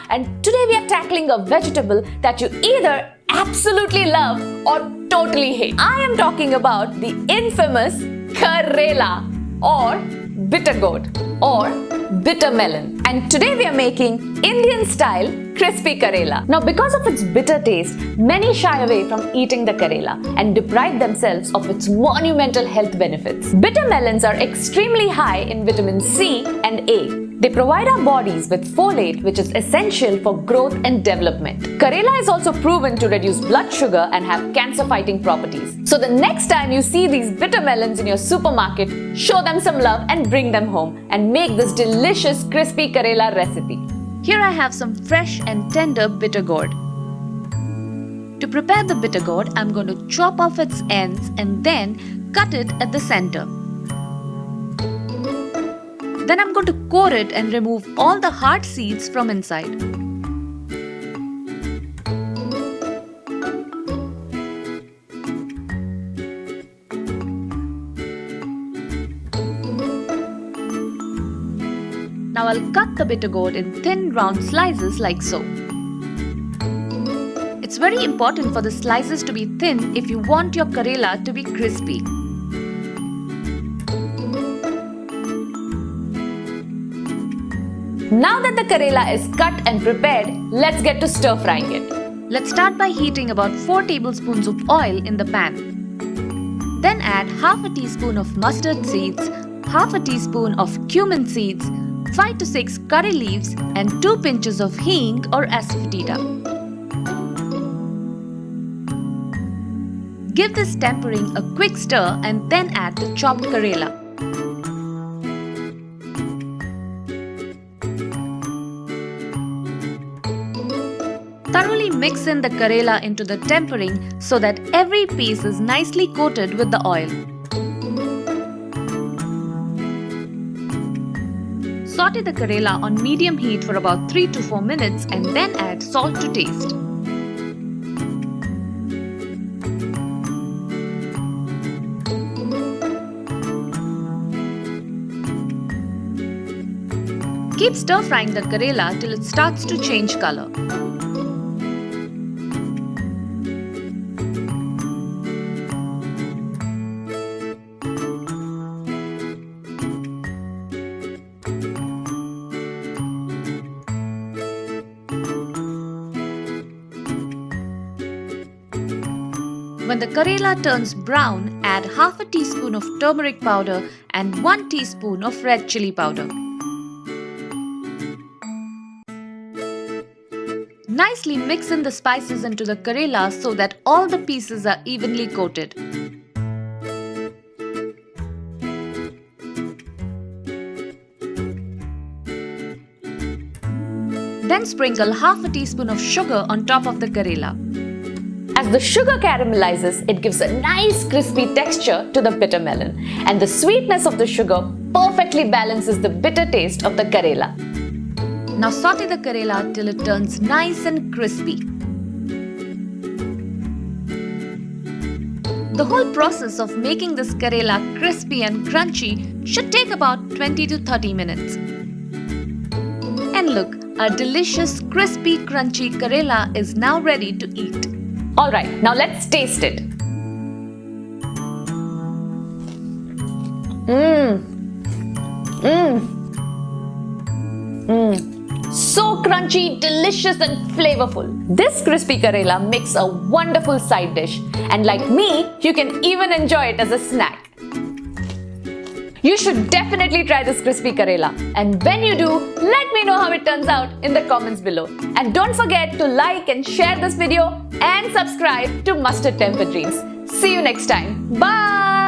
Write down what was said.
and today we are tackling a vegetable that you either absolutely love or totally hate. I am talking about the infamous Karela or Bitter Gourd or bitter melon. And today we are making Indian style crispy Karela. Now because of its bitter taste, many shy away from eating the Karela and deprive themselves of its monumental health benefits. Bitter melons are extremely high in vitamin C and A. They provide our bodies with folate, which is essential for growth and development. Karela is also proven to reduce blood sugar and have cancer-fighting properties. So the next time you see these bitter melons in your supermarket, show them some love and bring them home and make this delicious crispy Karela recipe. Here I have some fresh and tender bitter gourd. To prepare the bitter gourd, I'm going to chop off its ends and then cut it at the center. Then I'm going to core it and remove all the hard seeds from inside. Now I'll cut the bitter gourd in thin round slices like so. It's very important for the slices to be thin if you want your Karela to be crispy. Now that the Karela is cut and prepared, let's get to stir frying it. Let's start by heating about 4 tablespoons of oil in the pan. Then add half a teaspoon of mustard seeds, half a teaspoon of cumin seeds, 5 to 6 curry leaves and 2 pinches of Hing or Asafoetida. Give this tempering a quick stir and then add the chopped Karela. Thoroughly mix in the Karela into the tempering so that every piece is nicely coated with the oil. Saute the Karela on medium heat for about 3 to 4 minutes and then add salt to taste. Keep stir frying the Karela till it starts to change color. When the Karela turns brown, add half a teaspoon of turmeric powder and 1 teaspoon of red chilli powder. Nicely mix in the spices into the Karela so that all the pieces are evenly coated. Then sprinkle half a teaspoon of sugar on top of the Karela. As the sugar caramelizes, it gives a nice crispy texture to the bitter melon, and the sweetness of the sugar perfectly balances the bitter taste of the Karela. Now saute the Karela till it turns nice and crispy. The whole process of making this Karela crispy and crunchy should take about 20 to 30 minutes. And look, our delicious crispy crunchy Karela is now ready to eat. Alright, now let's taste it. So crunchy, delicious and flavorful. This crispy Karela makes a wonderful side dish, and like me, you can even enjoy it as a snack. You should definitely try this crispy Karela, and when you do, let me know how it turns out in the comments below. And don't forget to like and share this video and subscribe to Mustard Temper Dreams. See you next time. Bye!